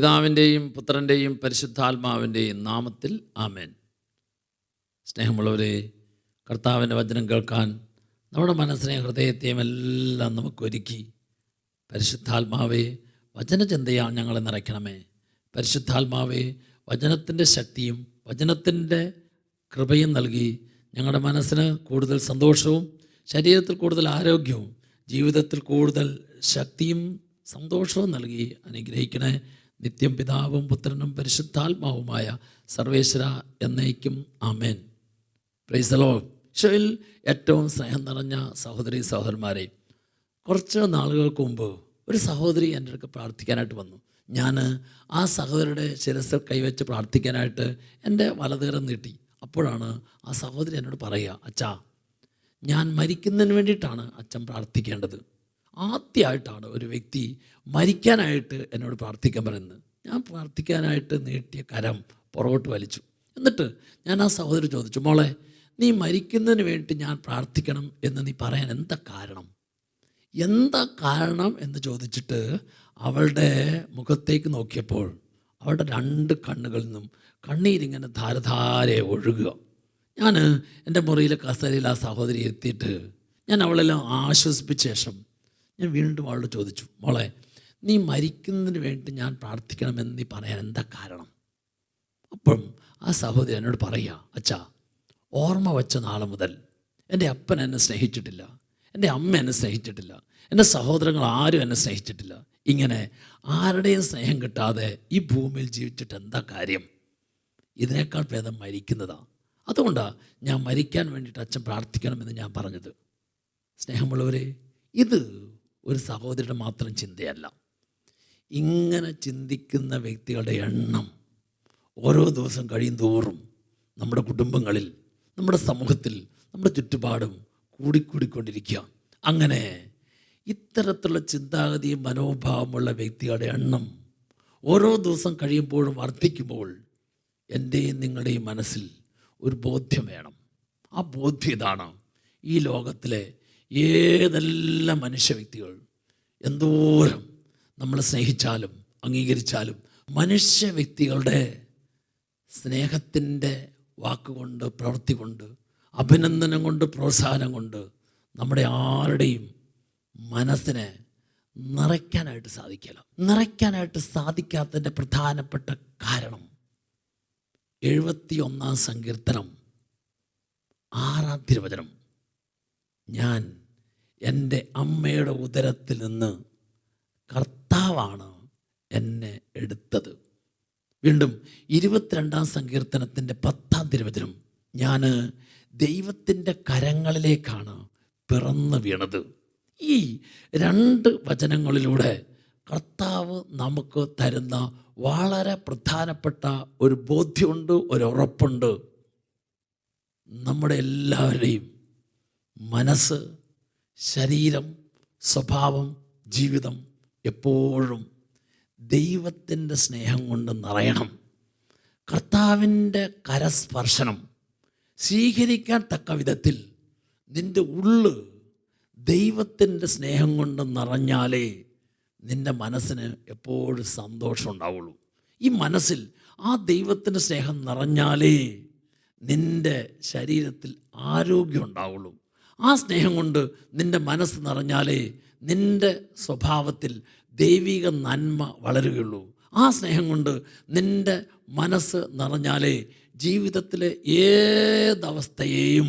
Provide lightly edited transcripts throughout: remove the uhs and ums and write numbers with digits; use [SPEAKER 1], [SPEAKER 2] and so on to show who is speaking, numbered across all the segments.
[SPEAKER 1] പിതാവിൻ്റെയും പുത്രൻ്റെയും പരിശുദ്ധാത്മാവിൻ്റെയും നാമത്തിൽ ആമേൻ. സ്നേഹമുള്ളവരെ, കർത്താവിൻ്റെ വചനം കേൾക്കാൻ നമ്മുടെ മനസ്സിനെയും ഹൃദയത്തെയും എല്ലാം നമുക്ക് ഒരുക്കി. പരിശുദ്ധാത്മാവേ, വചനചിന്തയാൽ ഞങ്ങളെ നിറയ്ക്കണമേ. പരിശുദ്ധാത്മാവേ, വചനത്തിൻ്റെ ശക്തിയും വചനത്തിൻ്റെ കൃപയും നൽകി ഞങ്ങളുടെ മനസ്സിന് കൂടുതൽ സന്തോഷവും ശരീരത്തിൽ കൂടുതൽ ആരോഗ്യവും ജീവിതത്തിൽ കൂടുതൽ ശക്തിയും സന്തോഷവും നൽകി അനുഗ്രഹിക്കണേ. നിത്യം പിതാവും പുത്രനും പരിശുദ്ധാത്മാവുമായ സർവേശ്വര എന്നേക്കും ആമേൻ. Praise the Lord. ഈശോയിൽ ഏറ്റവും സ്നേഹം നിറഞ്ഞ സഹോദരി സഹോദരന്മാരെ, കുറച്ച് നാളുകൾക്ക് മുമ്പ് ഒരു സഹോദരി എൻ്റെ അടുത്ത് പ്രാർത്ഥിക്കാനായിട്ട് വന്നു. ഞാൻ ആ സഹോദരിയുടെ ശിരസിൽ കൈവച്ച് പ്രാർത്ഥിക്കാനായിട്ട് എൻ്റെ വലതുകരം നീട്ടി. അപ്പോഴാണ് ആ സഹോദരി എന്നോട് പറയുക, അച്ഛാ, ഞാൻ മരിക്കുന്നതിന് വേണ്ടിയിട്ടാണ് അച്ഛൻ പ്രാർത്ഥിക്കേണ്ടത്. ആദ്യമായിട്ടാണ് ഒരു വ്യക്തി മരിക്കാനായിട്ട് എന്നോട് പ്രാർത്ഥിക്കാൻ പറയുന്നത്. ഞാൻ പ്രാർത്ഥിക്കാനായിട്ട് നീട്ടിയ കരം പുറകോട്ട് വലിച്ചു. എന്നിട്ട് ഞാൻ ആ സഹോദരി ചോദിച്ചു, മോളെ, നീ മരിക്കുന്നതിന് വേണ്ടി ഞാൻ പ്രാർത്ഥിക്കണം എന്ന് നീ പറയാൻ എന്താ കാരണം എന്ന് ചോദിച്ചിട്ട് അവളുടെ മുഖത്തേക്ക് നോക്കിയപ്പോൾ അവളുടെ രണ്ട് കണ്ണുകളിൽ നിന്നും കണ്ണീരിങ്ങനെ ധാരധാരെ ഒഴുകുക. ഞാൻ എൻ്റെ മുറിയിലെ കസേരയിൽ ആ സഹോദരി എത്തിയിട്ട് ഞാൻ അവളെല്ലാം ആശ്വസിപ്പിച്ച ശേഷം ഞാൻ വീണ്ടും അവളോട് ചോദിച്ചു, മോളെ, നീ മരിക്കുന്നതിന് വേണ്ടി ഞാൻ പ്രാർത്ഥിക്കണമെന്ന് നീ പറയാൻ എന്താ കാരണം? അപ്പം ആ സഹോദരി എന്നോട് പറയുക, അച്ഛാ, ഓർമ്മ വച്ച നാൾ മുതൽ എൻ്റെ അപ്പൻ എന്നെ സ്നേഹിച്ചിട്ടില്ല, എൻ്റെ അമ്മ എന്നെ സ്നേഹിച്ചിട്ടില്ല, എൻ്റെ സഹോദരങ്ങൾ ആരും എന്നെ സ്നേഹിച്ചിട്ടില്ല. ഇങ്ങനെ ആരുടെയും സ്നേഹം കിട്ടാതെ ഈ ഭൂമിയിൽ ജീവിച്ചിട്ട് എന്താ കാര്യം? ഇതിനേക്കാൾ ഭേദം മരിക്കുന്നതാണ്. അതുകൊണ്ടാണ് ഞാൻ മരിക്കാൻ വേണ്ടിയിട്ട് അച്ഛൻ പ്രാർത്ഥിക്കണമെന്ന് ഞാൻ പറഞ്ഞത്. സ്നേഹമുള്ളവരെ, ഇത് ഒരു സഹോദരിയുടെ മാത്രം ചിന്തയല്ല. ഇങ്ങനെ ചിന്തിക്കുന്ന വ്യക്തികളുടെ എണ്ണം ഓരോ ദിവസം കഴിയും തോറും നമ്മുടെ കുടുംബങ്ങളിൽ, നമ്മുടെ സമൂഹത്തിൽ, നമ്മുടെ ചുറ്റുപാടും കൂടിക്കൂടിക്കൊണ്ടിരിക്കുക. അങ്ങനെ ഇത്തരത്തിലുള്ള ചിന്താഗതിയും മനോഭാവമുള്ള വ്യക്തികളുടെ എണ്ണം ഓരോ ദിവസം കഴിയുമ്പോഴും വർദ്ധിക്കുമ്പോൾ എൻ്റെയും നിങ്ങളുടെയും മനസ്സിൽ ഒരു ബോധ്യം വേണം. ആ ബോധ്യം ഇതാണ്: ഈ ലോകത്തിലെ ഏതെല്ലാം മനുഷ്യ വ്യക്തികൾ എന്തോരം നമ്മളെ സ്നേഹിച്ചാലും അംഗീകരിച്ചാലും മനുഷ്യ വ്യക്തികളുടെ സ്നേഹത്തിൻ്റെ വാക്കുകൊണ്ട്, പ്രവൃത്തി കൊണ്ട്, അഭിനന്ദനം കൊണ്ട്, പ്രോത്സാഹനം കൊണ്ട് നമ്മുടെ ആരുടെയും മനസ്സിനെ നിറയ്ക്കാനായിട്ട് സാധിക്കില്ല. നിറയ്ക്കാനായിട്ട് സാധിക്കാത്തതിൻ്റെ പ്രധാനപ്പെട്ട കാരണം 71 സങ്കീർത്തനം 6 തിരുവചനം, ഞാൻ എൻ്റെ അമ്മയുടെ ഉദരത്തിൽ നിന്ന് കർത്താവാണ് എന്നെ എടുത്തത്. വീണ്ടും 22 സങ്കീർത്തനത്തിൻ്റെ 10 തിരുവചനം, ഞാൻ ദൈവത്തിൻ്റെ കരങ്ങളിലേക്കാണ് പിറന്നു വീണത്. ഈ 2 വചനങ്ങളിലൂടെ കർത്താവ് നമുക്ക് തരുന്ന വളരെ പ്രധാനപ്പെട്ട ഒരു ബോധ്യമുണ്ട്, ഒരു ഉറപ്പുണ്ട്. നമ്മുടെ എല്ലാവരുടെയും മനസ്സ്, ശരീരം, സ്വഭാവം, ജീവിതം എപ്പോഴും ദൈവത്തിൻ്റെ സ്നേഹം കൊണ്ട് നിറയണം. കർത്താവിൻ്റെ കരസ്പർശനം സ്വീകരിക്കാൻ തക്ക വിധത്തിൽ നിൻ്റെ ഉള്ള് ദൈവത്തിൻ്റെ സ്നേഹം കൊണ്ട് നിറഞ്ഞാലേ നിൻ്റെ മനസ്സിന് എപ്പോഴും സന്തോഷം ഉണ്ടാവുള്ളൂ. ഈ മനസ്സിൽ ആ ദൈവത്തിൻ്റെ സ്നേഹം നിറഞ്ഞാലേ നിൻ്റെ ശരീരത്തിൽ ആരോഗ്യം ഉണ്ടാവുള്ളൂ. ആ സ്നേഹം കൊണ്ട് നിൻ്റെ മനസ്സ് നിറഞ്ഞാലേ നിൻ്റെ സ്വഭാവത്തിൽ ദൈവിക നന്മ വളരുകയുള്ളൂ. ആ സ്നേഹം കൊണ്ട് നിൻ്റെ മനസ്സ് നിറഞ്ഞാലേ ജീവിതത്തിലെ ഏതവസ്ഥയെയും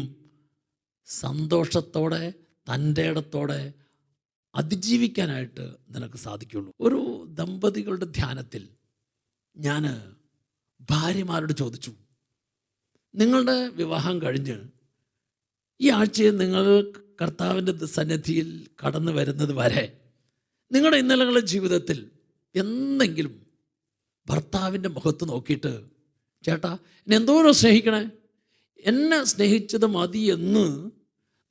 [SPEAKER 1] സന്തോഷത്തോടെ, തൻ്റെ ഇടത്തോടെ അതിജീവിക്കാനായിട്ട് നിനക്ക് സാധിക്കുള്ളൂ. ഒരു ദമ്പതികളുടെ ധ്യാനത്തിൽ ഞാൻ ഭാര്യമാരോട് ചോദിച്ചു, നിങ്ങളുടെ വിവാഹം കഴിഞ്ഞ് ഈ ആഴ്ചയിൽ നിങ്ങൾ കർത്താവിൻ്റെ സന്നിധിയിൽ കടന്നു വരുന്നത് വരെ നിങ്ങളുടെ ഇന്നലകളുടെ ജീവിതത്തിൽ എന്തെങ്കിലും ഭർത്താവിൻ്റെ മുഖത്ത് നോക്കിയിട്ട്, ചേട്ടാ എന്നെ എന്തോരം സ്നേഹിക്കണേ, എന്നെ സ്നേഹിച്ചത് മതി എന്ന്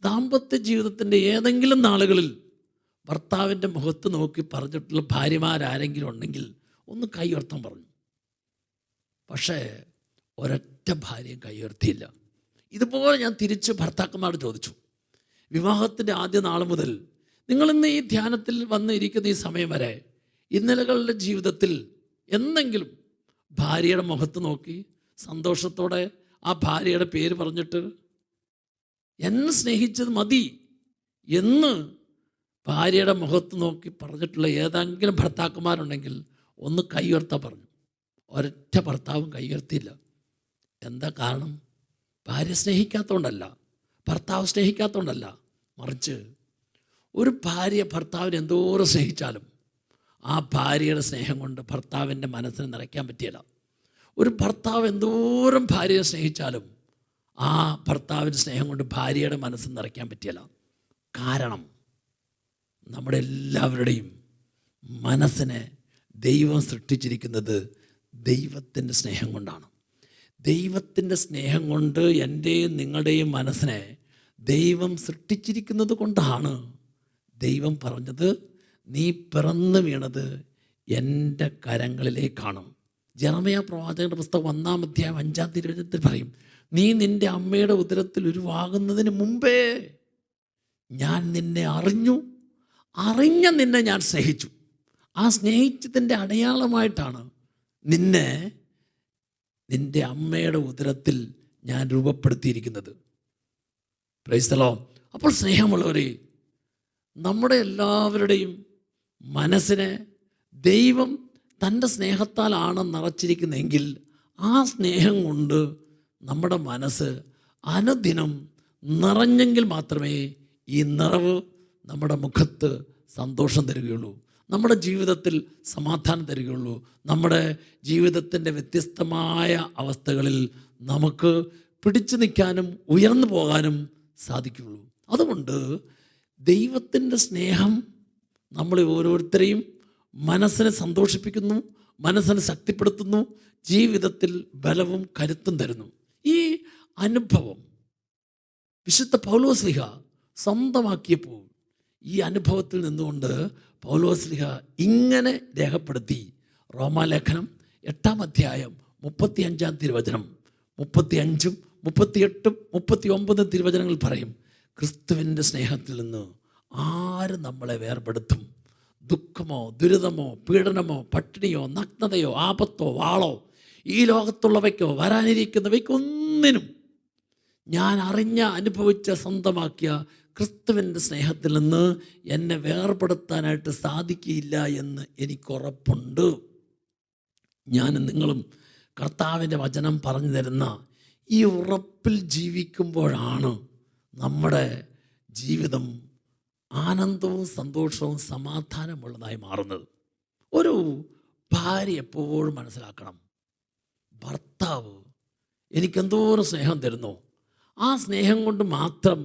[SPEAKER 1] ദാമ്പത്യ ജീവിതത്തിൻ്റെ ഏതെങ്കിലും നാളുകളിൽ ഭർത്താവിൻ്റെ മുഖത്ത് നോക്കി പറഞ്ഞിട്ടുള്ള ഭാര്യമാരാരെങ്കിലും ഉണ്ടെങ്കിൽ ഒന്ന് കൈ ഉയർത്താൻ പറഞ്ഞു. പക്ഷേ ഒരൊറ്റ ഭാര്യയും കൈ ഉയർത്തിയില്ല. ഇതുപോലെ ഞാൻ തിരിച്ച് ഭർത്താക്കന്മാരോട് ചോദിച്ചു, വിവാഹത്തിൻ്റെ ആദ്യ നാൾ മുതൽ നിങ്ങളിന്ന് ഈ ധ്യാനത്തിൽ വന്നിരിക്കുന്ന ഈ സമയം വരെ ഇന്നലകളുടെ ജീവിതത്തിൽ എന്നെങ്കിലും ഭാര്യയുടെ മുഖത്ത് നോക്കി സന്തോഷത്തോടെ ആ ഭാര്യയുടെ പേര് പറഞ്ഞിട്ട് എന്നെ സ്നേഹിച്ചത് മതി എന്ന് ഭാര്യയുടെ മുഖത്ത് നോക്കി പറഞ്ഞിട്ടുള്ള ഏതെങ്കിലും ഭർത്താക്കന്മാരുണ്ടെങ്കിൽ ഒന്ന് കൈ ഉയർത്താൻ പറഞ്ഞു. ഒരൊറ്റ ഭർത്താവും കൈ ഉയർത്തിയില്ല. എന്താ കാരണം? ഭാര്യ സ്നേഹിക്കാത്തതുകൊണ്ടല്ല, ഭർത്താവ് സ്നേഹിക്കാത്തതുകൊണ്ടല്ല, മറിച്ച് ഒരു ഭാര്യ ഭർത്താവിനെ എന്തോരം സ്നേഹിച്ചാലും ആ ഭാര്യയുടെ സ്നേഹം കൊണ്ട് ഭർത്താവിൻ്റെ മനസ്സിന് നിറയ്ക്കാൻ പറ്റിയില്ല. ഒരു ഭർത്താവ് എന്തോരം ഭാര്യയെ സ്നേഹിച്ചാലും ആ ഭർത്താവിൻ്റെ സ്നേഹം കൊണ്ട് ഭാര്യയുടെ മനസ്സിന് നിറയ്ക്കാൻ പറ്റിയില്ല. കാരണം നമ്മുടെ എല്ലാവരുടെയും മനസ്സിനെ ദൈവം സൃഷ്ടിച്ചിരിക്കുന്നത് ദൈവത്തിൻ്റെ സ്നേഹം കൊണ്ടാണ്. ദൈവത്തിൻ്റെ സ്നേഹം കൊണ്ട് എൻ്റെയും നിങ്ങളുടെയും മനസ്സിനെ ദൈവം സൃഷ്ടിച്ചിരിക്കുന്നത് കൊണ്ടാണ് ദൈവം പറഞ്ഞത്, നീ പിറന്നു വീണത് എൻ്റെ കരങ്ങളിലേക്കാണ്. ജെറമ്യാ പ്രവാചകന്റെ പുസ്തകം 1-ാം അധ്യായം 5-ാം തിരുവചനത്തിൽ പറയും, നീ നിൻ്റെ അമ്മയുടെ ഉദരത്തിൽ ഉരുവാകുന്നതിന് മുമ്പേ ഞാൻ നിന്നെ അറിഞ്ഞ നിന്നെ ഞാൻ സ്നേഹിച്ചു. ആ സ്നേഹിച്ചതിൻ്റെ അടയാളമായിട്ടാണ് നിൻ്റെ അമ്മയുടെ ഉദരത്തിൽ ഞാൻ രൂപപ്പെടുത്തിയിരിക്കുന്നത്. Praise the Lord. അപ്പോൾ സ്നേഹമുള്ളവരെ, നമ്മുടെ എല്ലാവരുടെയും മനസ്സിനെ ദൈവം തൻ്റെ സ്നേഹത്താലാണ് നിറച്ചിരിക്കുന്നതെങ്കിൽ ആ സ്നേഹം കൊണ്ട് നമ്മുടെ മനസ്സ് അനുദിനം നിറഞ്ഞെങ്കിൽ മാത്രമേ ഈ നിറവ് നമ്മുടെ മുഖത്ത് സന്തോഷം തരികയുള്ളൂ, നമ്മുടെ ജീവിതത്തിൽ സമാധാനം തരികയുള്ളൂ, നമ്മുടെ ജീവിതത്തിൻ്റെ വ്യത്യസ്തമായ അവസ്ഥകളിൽ നമുക്ക് പിടിച്ചു നിൽക്കാനും ഉയർന്നു പോകാനും സാധിക്കുകയുള്ളൂ. അതുകൊണ്ട് ദൈവത്തിൻ്റെ സ്നേഹം നമ്മളെ ഓരോരുത്തരെയും മനസ്സിനെ സന്തോഷിപ്പിക്കുന്നു, മനസ്സിനെ ശക്തിപ്പെടുത്തുന്നു, ജീവിതത്തിൽ ബലവും കരുത്തും തരുന്നു. ഈ അനുഭവം വിശുദ്ധ പൗലോസ്ലീഹ സ്വന്തമാക്കിയപ്പോൾ ഈ അനുഭവത്തിൽ നിന്നുകൊണ്ട് പൗലോസ്ലീഹ ഇങ്ങനെ രേഖപ്പെടുത്തി. റോമാലേഖനം 8-ാം അധ്യായം 35-ാം തിരുവചനം 35, 38, 39 തിരുവചനങ്ങൾ പറയും, ക്രിസ്തുവിൻ്റെ സ്നേഹത്തിൽ നിന്ന് ആര് നമ്മളെ വേർപെടുത്തും? ദുഃഖമോ ദുരിതമോ പീഡനമോ പട്ടിണിയോ നഗ്നതയോ ആപത്തോ വാളോ ഈ ലോകത്തുള്ളവയ്ക്കോ വരാനിരിക്കുന്നവയ്ക്കൊന്നിനും ഞാൻ അനുഭവിച്ച സ്വന്തമാക്കിയ ക്രിസ്തുവിൻ്റെ സ്നേഹത്തിൽ നിന്ന് എന്നെ വേർപെടുത്താനായിട്ട് സാധിക്കില്ല എന്ന് എനിക്കുറപ്പുണ്ട്. ഞാനും നിങ്ങളും കർത്താവിൻ്റെ വചനം പറഞ്ഞു തരുന്ന ഈ ഉറപ്പിൽ ജീവിക്കുമ്പോഴാണ് നമ്മുടെ ജീവിതം ആനന്ദവും സന്തോഷവും സമാധാനമുള്ളതായി മാറുന്നത്. ഒരു ഭാര്യ എപ്പോഴും മനസ്സിലാക്കണം, ഭർത്താവ് എനിക്കെന്തോരം സ്നേഹം തരുന്നു, ആ സ്നേഹം കൊണ്ട് മാത്രം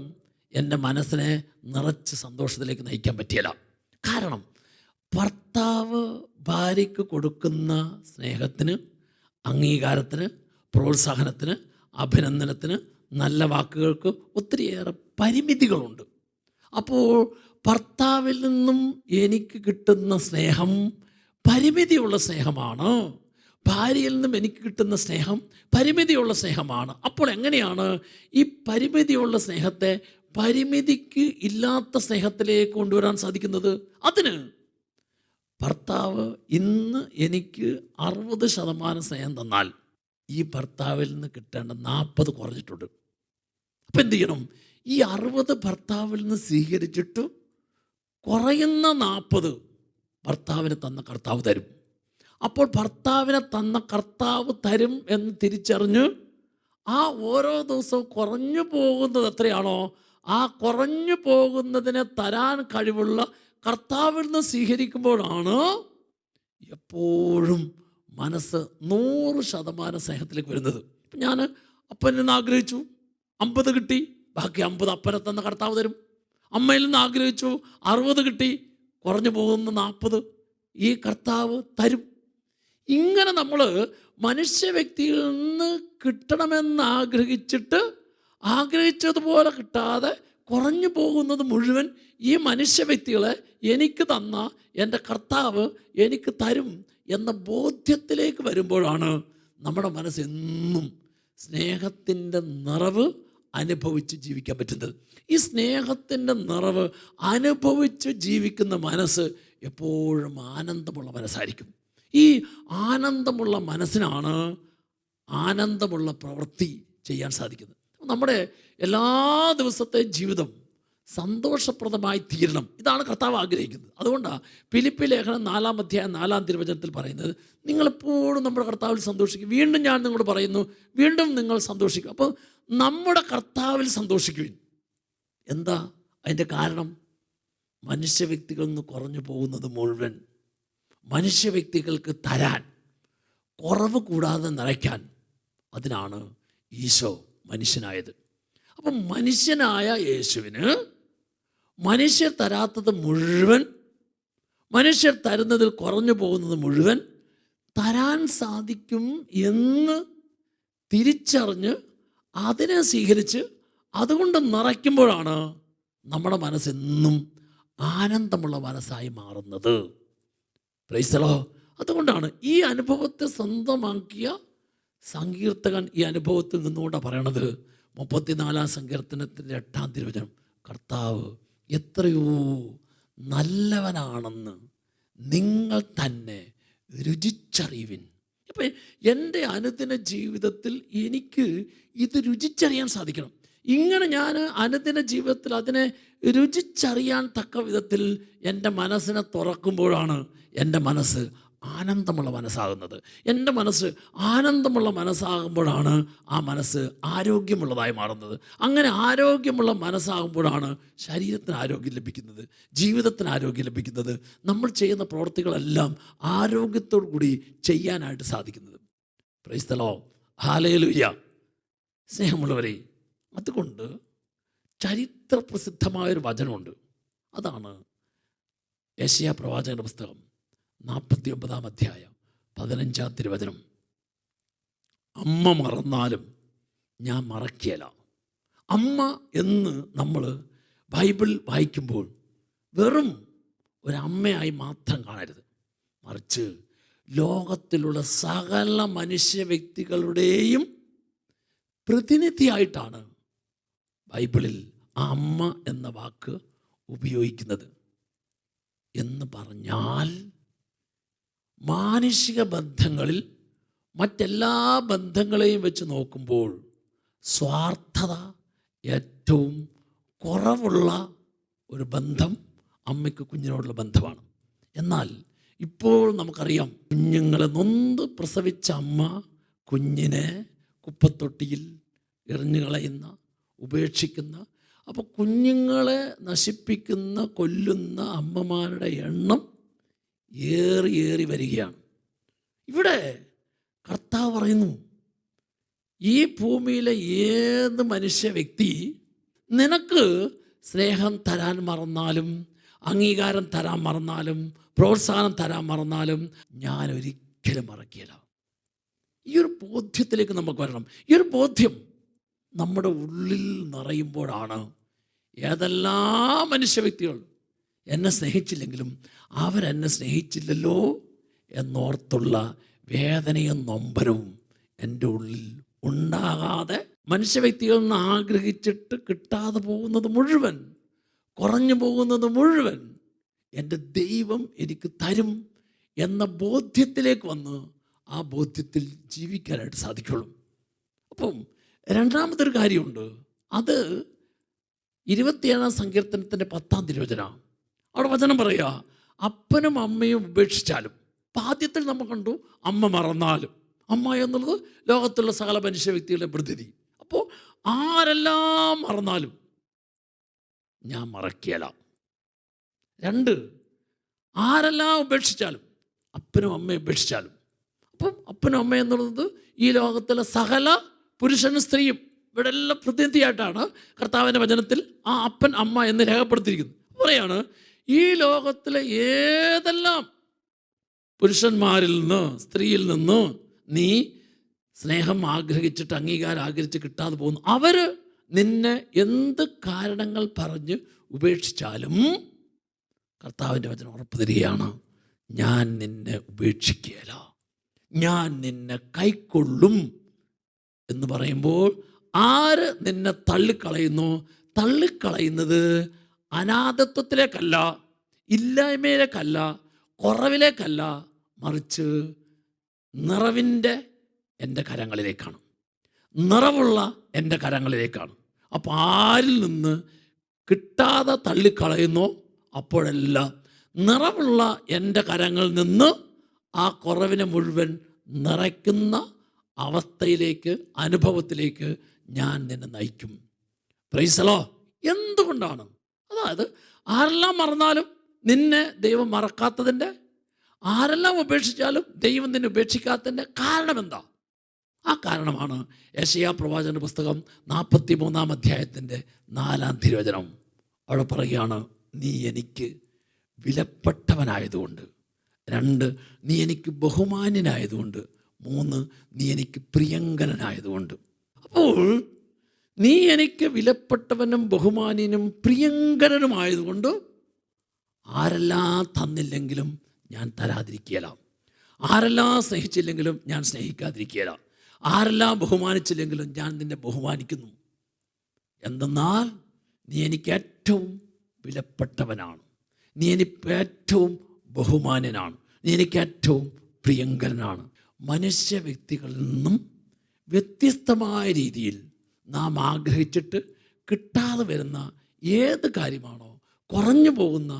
[SPEAKER 1] എൻ്റെ മനസ്സിനെ നിറച്ച് സന്തോഷത്തിലേക്ക് നയിക്കാൻ പറ്റിയില്ല. കാരണം ഭർത്താവ് ഭാര്യയ്ക്ക് കൊടുക്കുന്ന സ്നേഹത്തിന്, അംഗീകാരത്തിന്, പ്രോത്സാഹനത്തിന്, അഭിനന്ദനത്തിന്, നല്ല വാക്കുകൾക്ക് ഒത്തിരിയേറെ പരിമിതികളുണ്ട്. അപ്പോൾ ഭർത്താവിൽ നിന്നും എനിക്ക് കിട്ടുന്ന സ്നേഹം പരിമിതിയുള്ള സ്നേഹമാണ്, ഭാര്യയിൽ നിന്നും എനിക്ക് കിട്ടുന്ന സ്നേഹം പരിമിതിയുള്ള സ്നേഹമാണ്. അപ്പോൾ എങ്ങനെയാണ് ഈ പരിമിതിയുള്ള സ്നേഹത്തെ പരിമിതിക്ക് ഇല്ലാത്ത സ്നേഹത്തിലേക്ക് കൊണ്ടുവരാൻ സാധിക്കുന്നത്? അതിന് ഭർത്താവ് ഇന്ന് എനിക്ക് 60% സ്നേഹം തന്നാൽ ഈ ഭർത്താവിൽ നിന്ന് കിട്ടേണ്ട 40 കുറഞ്ഞിട്ടുണ്ട്. അപ്പം എന്ത് ചെയ്യണം? ഈ 60 ഭർത്താവിൽ നിന്ന് സ്വീകരിച്ചിട്ട് കുറയുന്ന 40 ഭർത്താവിന് തന്ന കർത്താവ് തരും. അപ്പോൾ ഭർത്താവിനെ തന്ന കർത്താവ് തരും എന്ന് തിരിച്ചറിഞ്ഞ് ആ ഓരോ ദിവസവും കുറഞ്ഞു പോകുന്നത് എത്രയാണോ ആ കുറഞ്ഞു പോകുന്നതിനെ തരാൻ കഴിവുള്ള കർത്താവിൽ നിന്ന് സ്വീകരിക്കുമ്പോഴാണ് എപ്പോഴും മനസ്സ് 100% സ്നേഹത്തിലേക്ക് വരുന്നത്. ഞാൻ അപ്പനിൽ നിന്ന് ആഗ്രഹിച്ചു 50 കിട്ടി, ബാക്കി 50 അപ്പനെ തന്ന കർത്താവ് തരും. അമ്മയിൽ നിന്ന് ആഗ്രഹിച്ചു 60 കിട്ടി, കുറഞ്ഞു പോകുന്ന 40 ഈ കർത്താവ് തരും. ഇങ്ങനെ നമ്മൾ മനുഷ്യ വ്യക്തിയിൽ നിന്ന് കിട്ടണമെന്ന് ആഗ്രഹിച്ചതുപോലെ കിട്ടാതെ കുറഞ്ഞു പോകുന്നത് മുഴുവൻ ഈ മനുഷ്യ വ്യക്തികളെ എനിക്ക് തന്ന എൻ്റെ കർത്താവ് എനിക്ക് തരും എന്ന ബോധ്യത്തിലേക്ക് വരുമ്പോഴാണ് നമ്മുടെ മനസ്സെന്നും സ്നേഹത്തിൻ്റെ നിറവ് അനുഭവിച്ച് ജീവിക്കാൻ പറ്റുന്നത്. ഈ സ്നേഹത്തിൻ്റെ നിറവ് അനുഭവിച്ച് ജീവിക്കുന്ന മനസ്സ് എപ്പോഴും ആനന്ദമുള്ള മനസ്സായിരിക്കും. ഈ ആനന്ദമുള്ള മനസ്സിനാണ് ആനന്ദമുള്ള പ്രവൃത്തി ചെയ്യാൻ സാധിക്കുന്നത്. നമ്മുടെ എല്ലാ ദിവസത്തെ ജീവിതം സന്തോഷപ്രദമായി തീരണം. ഇതാണ് കർത്താവ് ആഗ്രഹിക്കുന്നത്. അതുകൊണ്ടാണ് ഫിലിപ്പി ലേഖനം 4-ാം അധ്യായം 4-ാം തിരുവചനത്തിൽ പറയുന്നത്, നിങ്ങളെപ്പോഴും നമ്മുടെ കർത്താവിൽ സന്തോഷിക്കും. വീണ്ടും ഞാൻ നിങ്ങളോട് പറയുന്നു, വീണ്ടും നിങ്ങൾ സന്തോഷിക്കും. അപ്പോൾ നമ്മുടെ കർത്താവിൽ സന്തോഷിക്കുവിൻ. എന്താ അതിൻ്റെ കാരണം? മനുഷ്യ വ്യക്തികളിൽ നിന്ന് കുറഞ്ഞു പോകുന്നത് മുഴുവൻ മനുഷ്യ വ്യക്തികൾക്ക് തരാൻ, കുറവ് കൂടാതെ നിറയ്ക്കാൻ, അതിനാണ് ഈശോ മനുഷ്യനായത്. അപ്പം മനുഷ്യനായ യേശുവിന് മനുഷ്യർ തരാത്തത് മുഴുവൻ, മനുഷ്യർ തരുന്നതിൽ കുറഞ്ഞു പോകുന്നത് മുഴുവൻ തരാൻ സാധിക്കും എന്ന് തിരിച്ചറിഞ്ഞ് അതിനെ സ്വീകരിച്ച് അതുകൊണ്ട് നിറയ്ക്കുമ്പോഴാണ് നമ്മുടെ മനസ്സെന്നും ആനന്ദമുള്ള മനസ്സായി മാറുന്നത്. Praise the Lord. അതുകൊണ്ടാണ് ഈ അനുഭവത്തെ സ്വന്തമാക്കിയ സങ്കീർത്തകൻ ഈ അനുഭവത്തിൽ നിന്നുകൊണ്ടാണ് പറയണത്. 34-ാം സങ്കീർത്തനത്തിൻ്റെ 8-ാം തിരുവചനം, കർത്താവ് എത്രയോ നല്ലവനാണെന്ന് നിങ്ങൾ തന്നെ രുചിച്ചറിയുവിൻ. അപ്പം എൻ്റെ അനുദിന ജീവിതത്തിൽ എനിക്ക് ഇത് രുചിച്ചറിയാൻ സാധിക്കണം. ഇങ്ങനെ ഞാൻ അനുദിന ജീവിതത്തിൽ അതിനെ രുചിച്ചറിയാൻ തക്ക വിധത്തിൽ എൻ്റെ മനസ്സിനെ തുറക്കുമ്പോഴാണ് എൻ്റെ മനസ്സ് ആനന്ദമുള്ള മനസ്സാകുന്നത്. എൻ്റെ മനസ്സ് ആനന്ദമുള്ള മനസ്സാകുമ്പോഴാണ് ആ മനസ്സ് ആരോഗ്യമുള്ളതായി മാറുന്നത്. അങ്ങനെ ആരോഗ്യമുള്ള മനസ്സാകുമ്പോഴാണ് ശരീരത്തിന് ആരോഗ്യം ലഭിക്കുന്നത്, ജീവിതത്തിന് ആരോഗ്യം ലഭിക്കുന്നത്, നമ്മൾ ചെയ്യുന്ന പ്രവൃത്തികളെല്ലാം ആരോഗ്യത്തോടു കൂടി ചെയ്യാനായിട്ട് സാധിക്കുന്നത്. Praise the Lord. ഹല്ലേലൂയ. സ്നേഹമുള്ളവരെ, അതുകൊണ്ട് ചരിത്ര പ്രസിദ്ധമായൊരു വചനമുണ്ട്. അതാണ് യെശയ്യാ പ്രവാചകന്റെ പുസ്തകം 49-ാം അധ്യായം 15-ാം തിരുവചനം. അമ്മ മറന്നാലും ഞാൻ മറക്കുകയില്ല. അമ്മ എന്ന് നമ്മൾ ബൈബിൾ വായിക്കുമ്പോൾ വെറും ഒരമ്മയായി മാത്രം കാണരുത്, മറിച്ച് ലോകത്തിലുള്ള സകല മനുഷ്യ വ്യക്തികളുടെയും പ്രതിനിധിയായിട്ടാണ് ബൈബിളിൽ ആ അമ്മ എന്ന വാക്ക് ഉപയോഗിക്കുന്നത്. എന്ന് പറഞ്ഞാൽ മാനുഷിക ബന്ധങ്ങളിൽ മറ്റെല്ലാ ബന്ധങ്ങളെയും വെച്ച് നോക്കുമ്പോൾ സ്വാർത്ഥത ഏറ്റവും കുറവുള്ള ഒരു ബന്ധം അമ്മയ്ക്ക് കുഞ്ഞിനോടുള്ള ബന്ധമാണ്. എന്നാൽ ഇപ്പോൾ നമുക്കറിയാം, കുഞ്ഞുങ്ങളെ നൊന്ത് പ്രസവിച്ച അമ്മ കുഞ്ഞിനെ കുപ്പത്തൊട്ടിയിൽ എറിഞ്ഞു കളയുന്ന, ഉപേക്ഷിക്കുന്ന, അപ്പോൾ കുഞ്ഞുങ്ങളെ നശിപ്പിക്കുന്ന, കൊല്ലുന്ന അമ്മമാരുടെ എണ്ണം ഏറി വരികയാണ്. ഇവിടെ കർത്താവ് പറയുന്നു, ഈ ഭൂമിയിലെ ഏത് മനുഷ്യ വ്യക്തി നിനക്ക് സ്നേഹം തരാൻ മറന്നാലും, അംഗീകാരം തരാൻ മറന്നാലും, പ്രോത്സാഹനം തരാൻ മറന്നാലും ഞാൻ ഒരിക്കലും മറക്കില്ല. ഈ ഒരു ബോധ്യത്തിലേക്ക് നമുക്ക് വരണം. ഈ ഒരു ബോധ്യം നമ്മുടെ ഉള്ളിൽ നിറയുമ്പോഴാണ് ഏതെല്ലാം മനുഷ്യ വ്യക്തികൾ എന്നെ സ്നേഹിച്ചില്ലെങ്കിലും അവരെന്നെ സ്നേഹിച്ചില്ലല്ലോ എന്നോർത്തുള്ള വേദനയും നൊമ്പരവും എൻ്റെ ഉള്ളിൽ ഉണ്ടാകാതെ, മനുഷ്യ വ്യക്തികളിൽ നിന്ന് ആഗ്രഹിച്ചിട്ട് കിട്ടാതെ പോകുന്നത് മുഴുവൻ, കുറഞ്ഞു പോകുന്നത് മുഴുവൻ എൻ്റെ ദൈവം എനിക്ക് തരും എന്ന ബോധ്യത്തിലേക്ക് വന്ന് ആ ബോധ്യത്തിൽ ജീവിക്കാനായിട്ട് സാധിക്കുള്ളൂ. അപ്പം രണ്ടാമതൊരു കാര്യമുണ്ട്. അത് 27-ാം സങ്കീർത്തനത്തിൻ്റെ 10-ാം തിരുവചനം. അവിടെ വചനം പറയുക, അപ്പനും അമ്മയും ഉപേക്ഷിച്ചാലും. ആദ്യത്തിൽ നമ്മൾ കണ്ടു അമ്മ മറന്നാലും. അമ്മ എന്നുള്ളത് ലോകത്തുള്ള സകല മനുഷ്യ വ്യക്തികളുടെ പ്രതിനിധി. അപ്പോൾ ആരെല്ലാം മറന്നാലും ഞാൻ മറക്കിയല്ല. 2, ആരെല്ലാം ഉപേക്ഷിച്ചാലും, അപ്പനും അമ്മയും ഉപേക്ഷിച്ചാലും. അപ്പം അപ്പനും അമ്മ എന്നുള്ളത് ഈ ലോകത്തിലെ സകല പുരുഷനും സ്ത്രീയും ഇവിടെ എല്ലാം പ്രതിനിധിയായിട്ടാണ് കർത്താവിൻ്റെ വചനത്തിൽ ആ അപ്പൻ അമ്മ എന്ന് രേഖപ്പെടുത്തിയിരിക്കുന്നത്. പറയാണ്, ഈ ലോകത്തിലെ ഏതെല്ലാം പുരുഷന്മാരിൽ നിന്ന്, സ്ത്രീയിൽ നിന്ന് നീ സ്നേഹം ആഗ്രഹിച്ചിട്ട്, അംഗീകാരം ആഗ്രഹിച്ച് കിട്ടാതെ പോകുന്നു, അവർ നിന്നെ എന്ത് കാരണങ്ങൾ പറഞ്ഞ് ഉപേക്ഷിച്ചാലും കർത്താവിൻ്റെ വചനം ഉറപ്പ് തരികയാണ്, ഞാൻ നിന്നെ ഉപേക്ഷിക്കുകയില്ല, ഞാൻ നിന്നെ കൈക്കൊള്ളും എന്ന് പറയുമ്പോൾ ആര് നിന്നെ തള്ളിക്കളയുന്നു? തള്ളിക്കളയുന്നത് അനാഥത്വത്തിലേക്കല്ല, ഇല്ലായ്മയിലേക്കല്ല, കുറവിലേക്കല്ല, മറിച്ച് നിറവിൻ്റെ എൻ്റെ കരങ്ങളിലേക്കാണ്, നിറവുള്ള എൻ്റെ കരങ്ങളിലേക്കാണ്. അപ്പോൾ ആരിൽ നിന്ന് കിട്ടാതെ തള്ളിക്കളയുന്നോ അപ്പോഴെല്ലാം നിറവുള്ള എൻ്റെ കരങ്ങളിൽ നിന്ന് ആ കുറവിനെ മുഴുവൻ നിറയ്ക്കുന്ന അവസ്ഥയിലേക്ക്, അനുഭവത്തിലേക്ക് ഞാൻ നിന്നെ നയിക്കും. Praise the Lord. എന്തുകൊണ്ടാണ്? അതായത് ആരെല്ലാം മറന്നാലും നിന്നെ ദൈവം മറക്കാത്തതിൻ്റെ, ആരെല്ലാം ഉപേക്ഷിച്ചാലും ദൈവം നിന്നെ ഉപേക്ഷിക്കാത്തതിൻ്റെ കാരണം എന്താ? ആ കാരണമാണ് യെശയ്യാ പ്രവാചകന്റെ പുസ്തകം 43-ാം അധ്യായത്തിൻ്റെ 4-ാം തിരുവചനം. അവിടെ പറയുകയാണ്, നീ എനിക്ക് വിലപ്പെട്ടവനായതുകൊണ്ട്. 2, നീ എനിക്ക് ബഹുമാന്യനായതുകൊണ്ട്. 3, നീ എനിക്ക് പ്രിയങ്കരനായതുകൊണ്ട്. അപ്പോൾ നീ എനിക്ക് വിലപ്പെട്ടവനും ബഹുമാന്യനും പ്രിയങ്കരനുമായതുകൊണ്ട് ആരെല്ലാം തന്നില്ലെങ്കിലും ഞാൻ തരാതിരിക്കുകയില്ല, ആരെല്ലാം സ്നേഹിച്ചില്ലെങ്കിലും ഞാൻ സ്നേഹിക്കാതിരിക്കുകയില്ല, ആരെല്ലാം ബഹുമാനിച്ചില്ലെങ്കിലും ഞാൻ നിന്നെ ബഹുമാനിക്കുന്നു. എന്തെന്നാൽ നീ എനിക്ക് ഏറ്റവും വിലപ്പെട്ടവനാണ്, നീ എനിക്ക് ഏറ്റവും ബഹുമാന്യനാണ്, നീ എനിക്ക് ഏറ്റവും പ്രിയങ്കരനാണ്. മനുഷ്യ വ്യക്തികളിൽ നിന്നും വ്യത്യസ്തമായ രീതിയിൽ നാം ആഗ്രഹിച്ചിട്ട് കിട്ടാതെ വരുന്ന ഏത് കാര്യമാണോ, കുറഞ്ഞു പോകുന്ന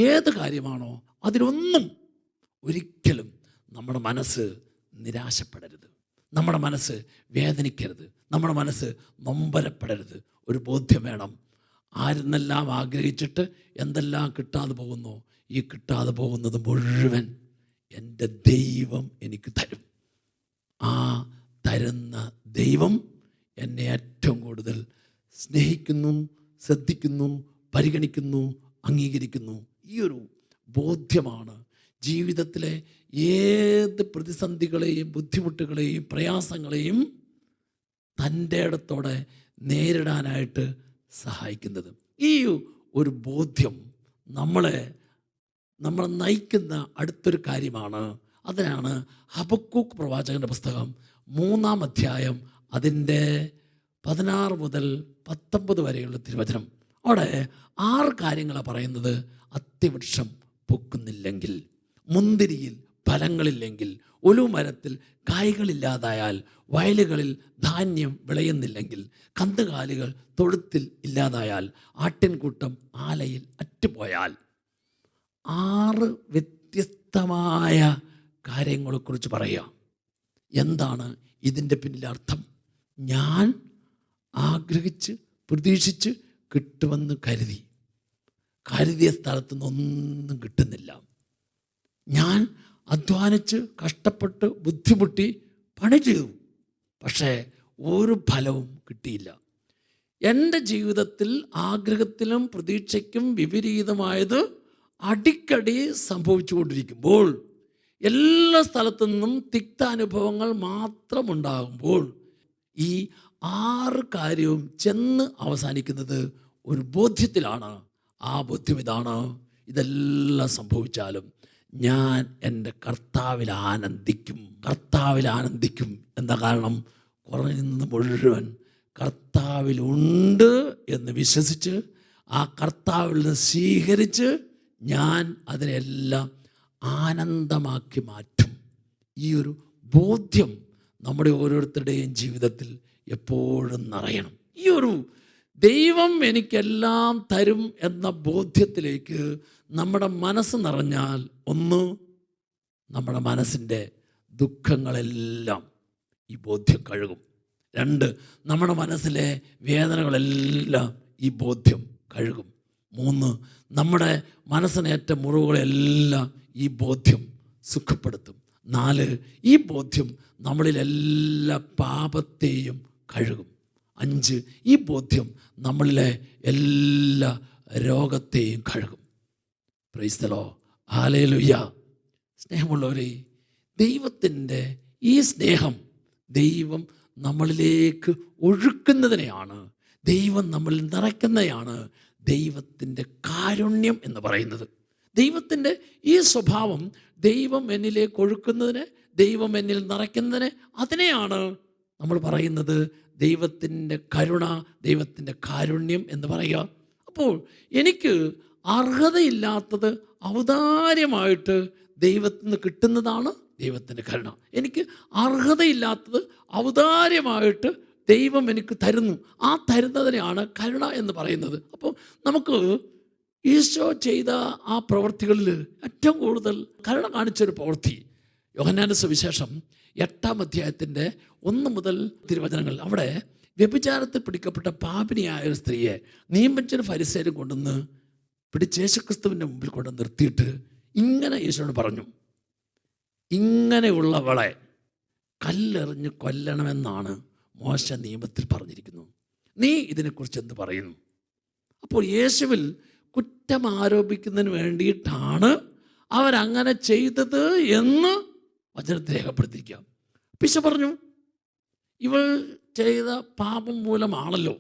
[SPEAKER 1] ഏത് കാര്യമാണോ, അതിനൊന്നും ഒരിക്കലും നമ്മുടെ മനസ്സ് നിരാശപ്പെടരുത്, നമ്മുടെ മനസ്സ് വേദനിക്കരുത്, നമ്മുടെ മനസ്സ് നൊമ്പരപ്പെടരുത്. ഒരു ബോധ്യം വേണം, ആരെന്നെല്ലാം ആഗ്രഹിച്ചിട്ട് എന്തെല്ലാം കിട്ടാതെ പോകുന്നോ, ഈ കിട്ടാതെ പോകുന്നത് മുഴുവൻ എൻ്റെ ദൈവം എനിക്ക് തരും. ആ തരുന്ന ദൈവം എന്നെ ഏറ്റവും കൂടുതൽ സ്നേഹിക്കുന്നു, ശ്രദ്ധിക്കുന്നു, പരിഗണിക്കുന്നു, അംഗീകരിക്കുന്നു. ഈ ഒരു ബോധ്യമാണ് ജീവിതത്തിലെ ഏത് പ്രതിസന്ധികളെയും ബുദ്ധിമുട്ടുകളെയും പ്രയാസങ്ങളെയും തൻ്റെ ഇടത്തോടെ നേരിടാനായിട്ട് സഹായിക്കുന്നത്. ഈ ഒരു ബോധ്യം നമ്മളെ നയിക്കുന്ന അടുത്തൊരു കാര്യമാണ്. അതിനാണ് ഹബക്കൂക്ക് പ്രവാചകൻ്റെ പുസ്തകം 3-ാം അധ്യായം അതിൻ്റെ 16 മുതൽ 19 വരെയുള്ള തിരുവചനം. അവിടെ 6 കാര്യങ്ങളാണ് പറയുന്നത്. അത്തിവൃക്ഷം പൊക്കുന്നില്ലെങ്കിൽ, മുന്തിരിയിൽ ഫലങ്ങളില്ലെങ്കിൽ, ഒലിവുമരത്തിൽ കായ്കളില്ലാതായാൽ, വയലുകളിൽ ധാന്യം വിളയുന്നില്ലെങ്കിൽ, കന്നുകാലികൾ തൊഴുത്തിൽ ഇല്ലാതായാൽ, ആട്ടിൻകൂട്ടം ആലയിൽ അറ്റുപോയാൽ. 6 വ്യത്യസ്തമായ കാര്യങ്ങളെക്കുറിച്ച് പറയുക. എന്താണ് ഇതിൻ്റെ പിന്നിലെ അർത്ഥം? ഞാൻ ആഗ്രഹിച്ച് പ്രതീക്ഷിച്ച് കിട്ടുമെന്ന് കരുതിയ സ്ഥലത്തു നിന്നൊന്നും കിട്ടുന്നില്ല. ഞാൻ അധ്വാനിച്ച് കഷ്ടപ്പെട്ട് ബുദ്ധിമുട്ടി പണി ചെയ്തു, പക്ഷേ ഒരു ഫലവും കിട്ടിയില്ല. എൻ്റെ ജീവിതത്തിൽ ആഗ്രഹത്തിലും പ്രതീക്ഷയ്ക്കും വിപരീതമായത് അടിക്കടി സംഭവിച്ചു കൊണ്ടിരിക്കുമ്പോൾ, എല്ലാ സ്ഥലത്തു നിന്നും തിക്താനുഭവങ്ങൾ മാത്രമുണ്ടാകുമ്പോൾ, ഈ 6 കാര്യവും ചെന്ന് അവസാനിക്കുന്നത് ഒരു ബോധ്യത്തിലാണ്. ആ ബോധ്യം ഇതാണ്: ഇതെല്ലാം സംഭവിച്ചാലും ഞാൻ എൻ്റെ കർത്താവിൽ ആനന്ദിക്കും. എന്താ കാരണം? കുറഞ്ഞ മുഴുവൻ കർത്താവിലുണ്ട് എന്ന് വിശ്വസിച്ച് ആ കർത്താവിൽ നിന്ന് സ്വീകരിച്ച് ഞാൻ അതിനെല്ലാം ആനന്ദമാക്കി മാറ്റും. ഈ ഒരു ബോധ്യം നമ്മുടെ ഓരോരുത്തരുടെയും ജീവിതത്തിൽ എപ്പോഴും നിറയണം. ഈ ഒരു ദൈവം എനിക്കെല്ലാം തരും എന്ന ബോധ്യത്തിലേക്ക് നമ്മുടെ മനസ്സ് നിറഞ്ഞാൽ, ഒന്ന്, നമ്മുടെ മനസ്സിൻ്റെ ദുഃഖങ്ങളെല്ലാം ഈ ബോധ്യം കഴുകും. 2, നമ്മുടെ മനസ്സിലെ വേദനകളെല്ലാം ഈ ബോധ്യം കഴുകും. 3, നമ്മുടെ മനസ്സിനേറ്റ മുറിവുകളെല്ലാം ഈ ബോധ്യം സുഖപ്പെടുത്തും. 4, ഈ ബോധ്യം നമ്മളിലെല്ലാ പാപത്തെയും കഴുകും. 5, ഈ ബോധ്യം നമ്മളിലെ എല്ലാ രോഗത്തെയും കഴുകും. Praise the Lord. ഹല്ലേലൂയ. സ്നേഹമുള്ളവരെ, ദൈവത്തിൻ്റെ ഈ സ്നേഹം ദൈവം നമ്മളിലേക്ക് ഒഴുക്കുന്നതിനെയാണ്, ദൈവം നമ്മളിൽ നിറയ്ക്കുന്നതാണ് ദൈവത്തിൻ്റെ കാരുണ്യം എന്ന് പറയുന്നത്. ദൈവത്തിൻ്റെ ഈ സ്വഭാവം ദൈവം എന്നിലേക്ക് ഒഴുക്കുന്നതിന്, ദൈവം എന്നിൽ നിറയ്ക്കുന്നതിന്, അതിനെയാണ് നമ്മൾ പറയുന്നത് ദൈവത്തിൻ്റെ കരുണ, ദൈവത്തിൻ്റെ കാരുണ്യം എന്ന് പറയുക. അപ്പോൾ എനിക്ക് അർഹതയില്ലാത്തത് ഔദാര്യമായിട്ട് ദൈവത്തിൽ നിന്ന് കിട്ടുന്നതാണ് ദൈവത്തിൻ്റെ കരുണ. എനിക്ക് അർഹതയില്ലാത്തത് ഔദാര്യമായിട്ട് ദൈവം എനിക്ക് തരുന്നു. ആ തരുന്നതിനെയാണ് കരുണ എന്ന് പറയുന്നത്. അപ്പോൾ നമുക്ക് ഈശോ ചെയ്ത ആ പ്രവൃത്തികളിൽ ഏറ്റവും കൂടുതൽ കരുണ കാണിച്ചൊരു പ്രവൃത്തി യോഹന്നാന്റെ സുവിശേഷം 8-ാം അധ്യായത്തിൻ്റെ 1 മുതൽ തിരുവചനങ്ങൾ. അവിടെ വ്യഭിചാരത്തിൽ പിടിക്കപ്പെട്ട പാപിനിയായ ഒരു സ്ത്രീയെ നിയമിച്ചൊരു ഫരിസേരും കൊണ്ടുവന്ന് പിടിച്ച് യേശുക്രിസ്തുവിൻ്റെ മുമ്പിൽ കൊണ്ട് നിർത്തിയിട്ട് ഇങ്ങനെ യേശുവിനോട് പറഞ്ഞു, ഇങ്ങനെയുള്ളവളെ കല്ലെറിഞ്ഞ് കൊല്ലണമെന്നാണ് മോശ നിയമത്തിൽ പറഞ്ഞിരിക്കുന്നു. നീ ഇതിനെക്കുറിച്ച് എന്ത് പറയുന്നു? അപ്പോൾ യേശുവിൽ കുറ്റം ആരോപിക്കുന്നതിന് വേണ്ടിയിട്ടാണ് അവരങ്ങനെ ചെയ്തത് എന്ന് വചനത്തിൽ രേഖപ്പെടുത്തിയിരിക്കാം. പിശ പറഞ്ഞു, ഇവൾ ചെയ്ത പാപം മൂലമാണല്ലോ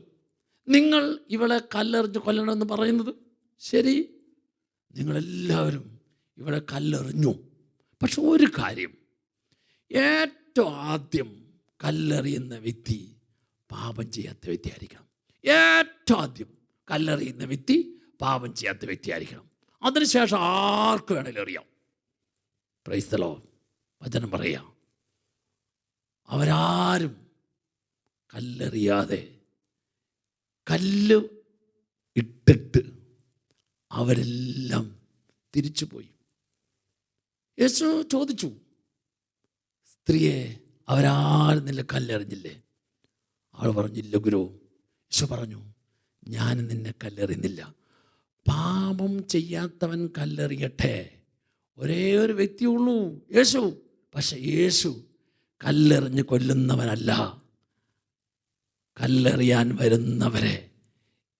[SPEAKER 1] നിങ്ങൾ ഇവളെ കല്ലെറിഞ്ഞ് കൊല്ലണമെന്ന് പറയുന്നത്. ശരി, നിങ്ങളെല്ലാവരും ഇവളെ കല്ലെറിഞ്ഞു. പക്ഷെ ഒരു കാര്യം, ഏറ്റവും ആദ്യം കല്ലെറിയുന്ന വ്യക്തി പാപം ചെയ്യാത്ത വ്യക്തിയായിരിക്കണം. ഏറ്റവും ആദ്യം കല്ലെറിയുന്ന വ്യക്തി പാപം ചെയ്യാത്ത വ്യക്തിയായിരിക്കണം. അതിനുശേഷം ആർക്ക് വേണമെങ്കിലും അറിയാം. Praise the Lord. വചനം പറയാം, അവരാരും കല്ലെറിയാതെ കല്ല് ഇട്ടിട്ട് അവരെല്ലാം തിരിച്ചുപോയി. യേശു ചോദിച്ചു, സ്ത്രീയെ, അവരാരും നിന്നെ കല്ലെറിഞ്ഞില്ലേ? അവൾ പറഞ്ഞില്ല ഗുരു. യേശു പറഞ്ഞു, ഞാൻ നിന്നെ കല്ലെറിയുന്നില്ല. പാപം ചെയ്യാത്തവൻ കല്ലെറിയട്ടെ. ഒരേ ഒരു വ്യക്തിയുള്ളൂ, യേശു. പക്ഷെ യേശു കല്ലെറിഞ്ഞ് കൊല്ലുന്നവനല്ല, കല്ലെറിയാൻ വരുന്നവരെ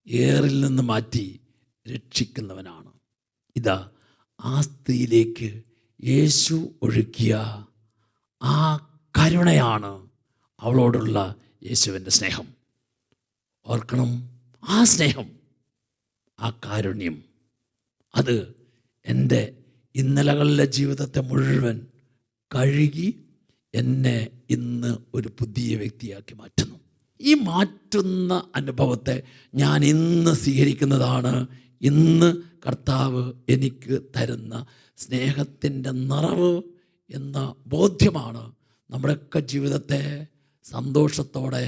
[SPEAKER 1] ഏറിൽ നിന്ന് മാറ്റി രക്ഷിക്കുന്നവനാണ്. ഇതാ ആ സ്ത്രീയിലേക്ക് യേശു ഒഴുക്കിയ ആ കരുണയാണ് അവളോടുള്ള യേശുവിൻ്റെ സ്നേഹം. ഓർക്കണം, ആ സ്നേഹം, ആ കാരുണ്യം, അത് എൻ്റെ ഇന്നലകളിലെ ജീവിതത്തെ മുഴുവൻ കഴുകി എന്നെ ഇന്ന് ഒരു പുതിയ വ്യക്തിയാക്കി മാറ്റുന്നു. ഈ മാറ്റുന്ന അനുഭവത്തെ ഞാൻ ഇന്ന് സ്വീകരിക്കുന്നതാണ് ഇന്ന് കർത്താവ് എനിക്ക് തരുന്ന സ്നേഹത്തിൻ്റെ നിറവ് എന്ന ബോധ്യമാണ് നമ്മുടെയൊക്കെ ജീവിതത്തെ സന്തോഷത്തോടെ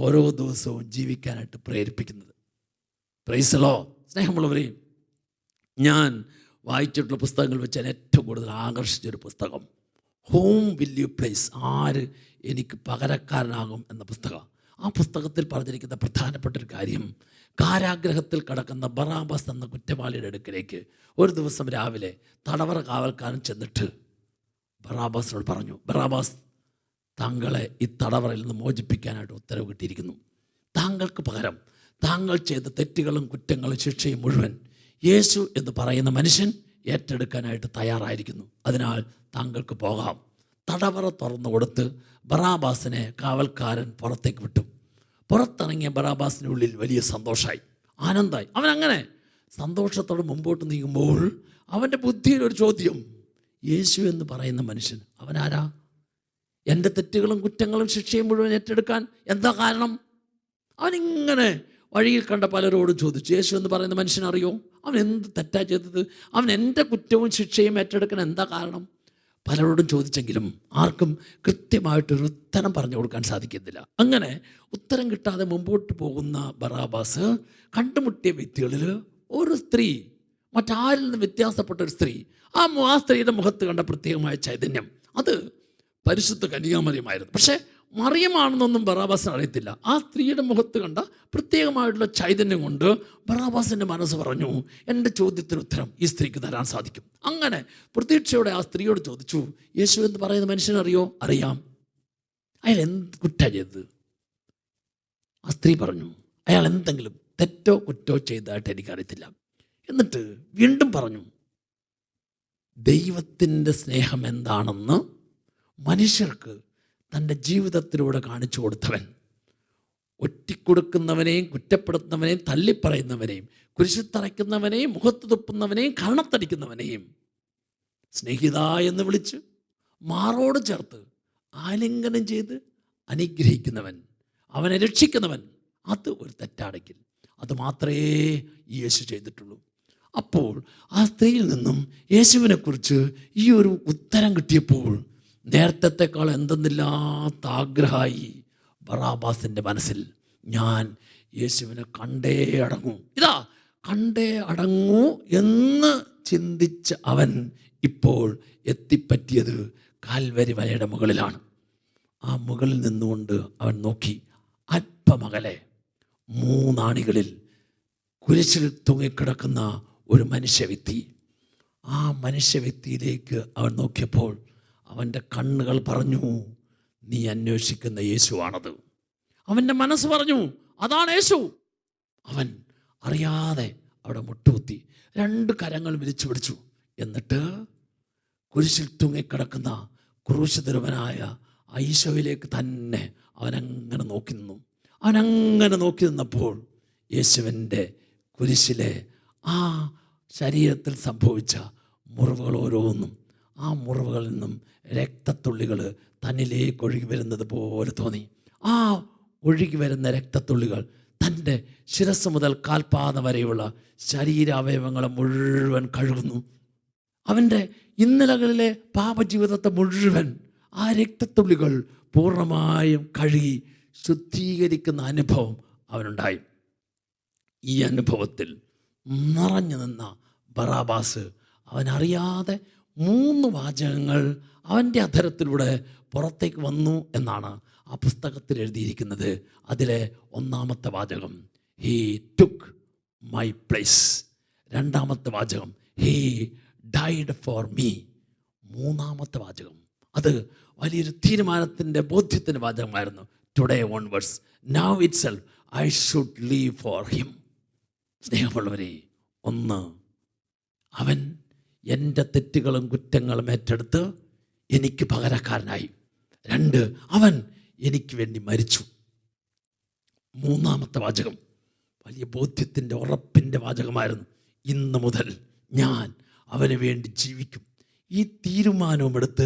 [SPEAKER 1] ഓരോ ദിവസവും ജീവിക്കാനായിട്ട് പ്രേരിപ്പിക്കുന്നത്. Praise the Lord. സ്നേഹമുള്ളവരെ, ഞാൻ വായിച്ചിട്ടുള്ള പുസ്തകങ്ങൾ വെച്ച് ഞാൻ ഏറ്റവും കൂടുതൽ ആകർഷിച്ചൊരു പുസ്തകം ഹൂം വിൽ യു പ്ലേസ്, ആര് എനിക്ക് പകരക്കാരനാകും എന്ന പുസ്തകം. ആ പുസ്തകത്തിൽ പറഞ്ഞിരിക്കുന്ന പ്രധാനപ്പെട്ട ഒരു കാര്യം, കാരാഗ്രഹത്തിൽ കിടക്കുന്ന ബറാബാസ് എന്ന കുറ്റവാളിയുടെ അടുക്കിലേക്ക് ഒരു ദിവസം രാവിലെ തടവറ കാവൽക്കാരൻ ചെന്നിട്ട് ബറാബാസിനോട് പറഞ്ഞു, ബറാബാസ്, താങ്കളെ ഈ തടവറയിൽ നിന്ന് മോചിപ്പിക്കാനായിട്ട് ഉത്തരവ് കിട്ടിയിരിക്കുന്നു. താങ്കൾക്ക് പകരം താങ്കൾ ചെയ്ത തെറ്റുകളും കുറ്റങ്ങളും ശിക്ഷയും മുഴുവൻ യേശു എന്ന് പറയുന്ന മനുഷ്യൻ ഏറ്റെടുക്കാനായിട്ട് തയ്യാറായിരിക്കുന്നു. അതിനാൽ താങ്കൾക്ക് പോകാം. തടവറ തുറന്നു കൊടുത്ത് ബറാബാസിനെ കാവൽക്കാരൻ പുറത്തേക്ക് വിട്ടു. പുറത്തിറങ്ങിയ ബറാബാസിൻ്റെ ഉള്ളിൽ വലിയ സന്തോഷമായി, ആനന്ദമായി. അവൻ അങ്ങനെ സന്തോഷത്തോടെ മുമ്പോട്ട് നീങ്ങുമ്പോൾ അവൻ്റെ ബുദ്ധിയിലൊരു ചോദ്യം, യേശു എന്ന് പറയുന്ന മനുഷ്യൻ അവനാരാ? എൻ്റെ തെറ്റുകളും കുറ്റങ്ങളും ശിക്ഷയും മുഴുവൻ ഏറ്റെടുക്കാൻ എന്താ കാരണം? അവനിങ്ങനെ വഴിയിൽ കണ്ട പലരോടും ചോദിച്ചു, യേശു എന്ന് പറയുന്ന മനുഷ്യനറിയോ? അവൻ എന്ത് തെറ്റാ ചെയ്തത്? അവൻ എൻ്റെ കുറ്റവും ശിക്ഷയും ഏറ്റെടുക്കാൻ എന്താ കാരണം? പലരോടും ചോദിച്ചെങ്കിലും ആർക്കും കൃത്യമായിട്ടൊരു ഉത്തരം പറഞ്ഞു കൊടുക്കാൻ സാധിക്കുന്നില്ല. അങ്ങനെ ഉത്തരം കിട്ടാതെ മുമ്പോട്ട് പോകുന്ന ബറാബാസ് കണ്ടുമുട്ടിയ വ്യക്തികളിൽ ഒരു സ്ത്രീ, മറ്റാരിൽ നിന്ന് വ്യത്യാസപ്പെട്ട ഒരു സ്ത്രീ. ആ സ്ത്രീയുടെ മുഖത്ത് കണ്ട പ്രത്യേകമായ ചൈതന്യം, അത് പരിശുദ്ധ കന്യാമറിയമായിരുന്നു. പക്ഷേ മറിയമാണെന്നൊന്നും ബറാബാസിന് അറിയത്തില്ല. ആ സ്ത്രീയുടെ മുഖത്ത് കണ്ട പ്രത്യേകമായിട്ടുള്ള ചൈതന്യം കൊണ്ട് ബറാബാസിൻ്റെ മനസ്സ് പറഞ്ഞു, എൻ്റെ ചോദ്യത്തിന് ഉത്തരം ഈ സ്ത്രീക്ക് തരാൻ സാധിക്കും. അങ്ങനെ പ്രതീക്ഷയോടെ ആ സ്ത്രീയോട് ചോദിച്ചു, യേശു എന്ന് പറയുന്ന മനുഷ്യനറിയോ? അറിയാം. അയാൾ എന്ത് കുറ്റാ ചെയ്തത്? ആ സ്ത്രീ പറഞ്ഞു, അയാൾ എന്തെങ്കിലും തെറ്റോ കുറ്റോ ചെയ്തതായിട്ട് എനിക്കറിയത്തില്ല. എന്നിട്ട് വീണ്ടും പറഞ്ഞു, ദൈവത്തിൻ്റെ സ്നേഹം എന്താണെന്ന് മനുഷ്യർക്ക് തൻ്റെ ജീവിതത്തിലൂടെ കാണിച്ചു കൊടുത്തവൻ, ഒറ്റിക്കൊടുക്കുന്നവനെയും കുറ്റപ്പെടുത്തുന്നവനെയും തള്ളിപ്പറയുന്നവനെയും കുരിശിത്തറയ്ക്കുന്നവനെയും മുഖത്ത് തുപ്പുന്നവനെയും കരണത്തടിക്കുന്നവനെയും സ്നേഹിത എന്ന് വിളിച്ച് മാറോട് ചേർത്ത് ആലിംഗനം ചെയ്ത് അനുഗ്രഹിക്കുന്നവൻ, അവനെ രക്ഷിക്കുന്നവൻ, അത് ഒരു തെറ്റാണെങ്കിൽ അത് മാത്രമേ യേശു ചെയ്തിട്ടുള്ളൂ. അപ്പോൾ ആ സ്ത്രീയിൽ നിന്നും യേശുവിനെക്കുറിച്ച് ഈ ഒരു ഉത്തരം കിട്ടിയപ്പോൾ നേരത്തെക്കാൾ എന്തെന്നില്ലാത്ത ആഗ്രഹമായി ബറാബാസിൻ്റെ മനസ്സിൽ. ഞാൻ യേശുവിനെ കണ്ടേ അടങ്ങൂ, ഇതാ കണ്ടേ അടങ്ങൂ എന്ന് ചിന്തിച്ച അവൻ ഇപ്പോൾ എത്തിപ്പറ്റിയത് കാൽവരി മലയുടെ മുകളിലാണ്. ആ മുകളിൽ നിന്നുകൊണ്ട് അവൻ നോക്കി. അല്പമകലെ 3 ആണികളിൽ കുരിശിൽ തൂങ്ങിക്കിടക്കുന്ന ഒരു മനുഷ്യവ്യക്തി. ആ മനുഷ്യവ്യക്തിയിലേക്ക് അവൻ നോക്കിയപ്പോൾ അവൻ്റെ കണ്ണുകൾ പറഞ്ഞു, നീ അന്വേഷിക്കുന്ന യേശുവാണത്. അവൻ്റെ മനസ്സ് പറഞ്ഞു, അതാണ് യേശു. അവൻ അറിയാതെ അവിടെ മുട്ടുകുത്തി 2 കരങ്ങൾ വിരിച്ചു പിടിച്ചു. എന്നിട്ട് കുരിശിൽ തൂങ്ങിക്കിടക്കുന്ന ക്രൂശിതരുവനായ ഈശോയിലേക്ക് തന്നെ അവനങ്ങനെ നോക്കി നിന്നു. അവനങ്ങനെ നോക്കി നിന്നപ്പോൾ യേശുവിൻ്റെ കുരിശിലെ ആ ശരീരത്തിൽ സംഭവിച്ച മുറിവുകൾ ഓരോന്നും, ആ മുറിവുകളിൽ നിന്നും രക്തത്തുള്ളികൾ തന്നിലേക്ക് ഒഴുകി വരുന്നത് പോലെ തോന്നി. ആ ഒഴുകി വരുന്ന രക്തത്തുള്ളികൾ തൻ്റെ ശിരസ് മുതൽ കാൽപാദം വരെയുള്ള ശരീരാവയവങ്ങളെ മുഴുവൻ കഴുകുന്നു. അവൻ്റെ ഇന്നലകളിലെ പാപജീവിതത്തെ മുഴുവൻ ആ രക്തത്തുള്ളികൾ പൂർണ്ണമായും കഴുകി ശുദ്ധീകരിക്കുന്ന അനുഭവം അവനുണ്ടായി. ഈ അനുഭവത്തിൽ നിറഞ്ഞു നിന്ന ബറാബാസ് അവനറിയാതെ 3 വാചകങ്ങൾ അവൻ്റെ അധരത്തിലൂടെ പുറത്തേക്ക് വന്നു എന്നാണ് ആ പുസ്തകത്തിൽ എഴുതിയിരിക്കുന്നത്. അതിലെ 1-ാമത്തെ വാചകം, ഹീ ടുക്ക് മൈ പ്ലേസ്. 2-ാമത്തെ വാചകം, ഹീ ഡൈഡ് ഫോർ മീ. 3-ാമത്തെ വാചകം അത് വലിയൊരു തീരുമാനത്തിൻ്റെ ബോധ്യത്തിൻ്റെ വാചകമായിരുന്നു. Today onwards now itself I should leave for him. സ്നേഹമുള്ളവരെ, 1, അവൻ എൻ്റെ തെറ്റുകളും കുറ്റങ്ങളും ഏറ്റെടുത്ത് എനിക്ക് പകരക്കാരനായി. 2, അവൻ എനിക്ക് വേണ്ടി മരിച്ചു. 3-ാമത്തെ വാചകം വലിയ ബോധ്യത്തിൻ്റെ ഉറപ്പിൻ്റെ വാചകമായിരുന്നു. ഇന്ന് മുതൽ ഞാൻ അവന് വേണ്ടി ജീവിക്കും. ഈ തീരുമാനവുമെടുത്ത്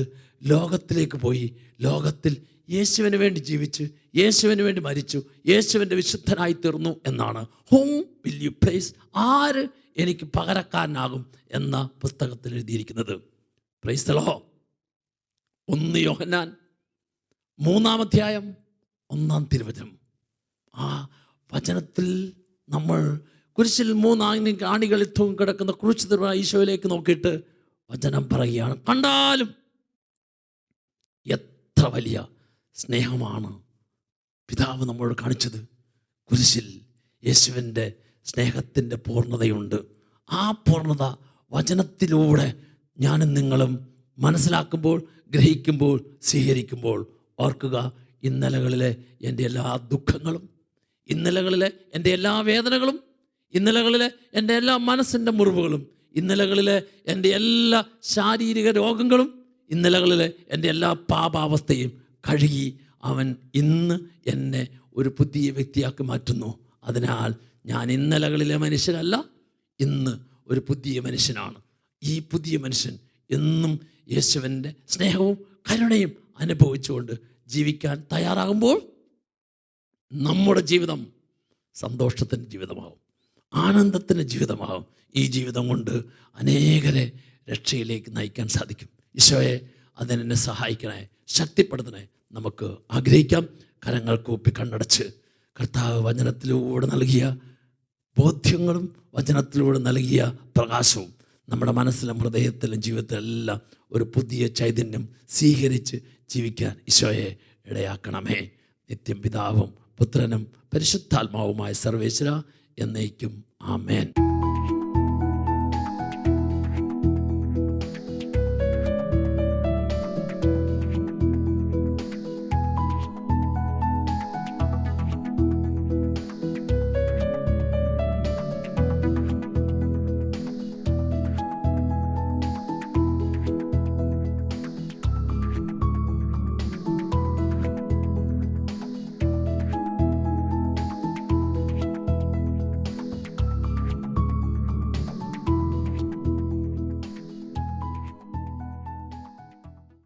[SPEAKER 1] ലോകത്തിലേക്ക് പോയി ലോകത്തിൽ യേശുവിന് വേണ്ടി ജീവിച്ച് യേശുവിന് വേണ്ടി മരിച്ചു, യേശുവിൻ്റെ വിശുദ്ധനായി തീർന്നു എന്നാണ്. ഹൂം വിൽ യു പ്ലേസ്? ആര് എനിക്ക് പകരക്കാരനാകും എന്ന പുസ്തകത്തിൽ എഴുതിയിരിക്കുന്നത്. Praise the Lord. 1 യോഹന്നാൻ 3-ാം അധ്യായം 1-ാം തിരുവചനം. ആ വചനത്തിൽ നമ്മൾ കുരിശിൽ 3 ആണികളിൽ തൂങ്ങിക്കിടക്കുന്ന ക്രൂശിതനായ ഈശോയിലേക്ക് നോക്കിയിട്ട് വചനം പറയുകയാണ്, കണ്ടാലും എത്ര വലിയ സ്നേഹമാണ് പിതാവ് നമ്മളോട് കാണിച്ചത്. കുരിശിൽ യേശുവിൻ്റെ സ്നേഹത്തിൻ്റെ പൂർണ്ണതയുണ്ട്. ആ പൂർണ്ണത വചനത്തിലൂടെ ഞാനും നിങ്ങളും മനസ്സിലാക്കുമ്പോൾ, ഗ്രഹിക്കുമ്പോൾ, സ്വീകരിക്കുമ്പോൾ ഓർക്കുക, ഇന്നലകളിലെ എൻ്റെ എല്ലാ ദുഃഖങ്ങളും, ഇന്നലകളിലെ എൻ്റെ എല്ലാ വേദനകളും, ഇന്നലകളിലെ എൻ്റെ എല്ലാ മനസ്സിൻ്റെ മുറിവുകളും, ഇന്നലകളിലെ എൻ്റെ എല്ലാ ശാരീരിക രോഗങ്ങളും, ഇന്നലകളിലെ എൻ്റെ എല്ലാ പാപാവസ്ഥയും കഴുകി അവൻ ഇന്ന് എന്നെ ഒരു പുതിയ വ്യക്തിയാക്കി മാറ്റുന്നു. അതിനാൽ ഞാൻ ഇന്നലകളിലെ മനുഷ്യനല്ല, ഇന്ന് ഒരു പുതിയ മനുഷ്യനാണ്. ഈ പുതിയ മനുഷ്യൻ എന്നും യേശുവിൻ്റെ സ്നേഹവും കരുണയും അനുഭവിച്ചുകൊണ്ട് ജീവിക്കാൻ തയ്യാറാകുമ്പോൾ നമ്മുടെ ജീവിതം സന്തോഷത്തിൻ്റെ ജീവിതമാകും, ആനന്ദത്തിൻ്റെ ജീവിതമാകും. ഈ ജീവിതം കൊണ്ട് അനേകരെ രക്ഷയിലേക്ക് നയിക്കാൻ സാധിക്കും. ഈശോയെ, അതിനെന്നെ സഹായിക്കണേ, ശക്തിപ്പെടുത്തണേ. നമുക്ക് ആഗ്രഹിക്കാം. കരങ്ങൾ കൂപ്പി കണ്ണടച്ച് കർത്താവ് വചനത്തിലൂടെ നൽകിയ ബോധ്യങ്ങളും വചനത്തിലൂടെ നൽകിയ പ്രകാശവും നമ്മുടെ മനസ്സിലും ഹൃദയത്തിലും ജീവിതത്തിലെല്ലാം ഒരു പുതിയ ചൈതന്യം സ്വീകരിച്ച് ജീവിക്കാൻ ഈശോയെ ഇടയാക്കണമേ. നിത്യം പിതാവും പുത്രനും പരിശുദ്ധാത്മാവുമായ സർവേശ്വര എന്നേക്കും ആമേൻ.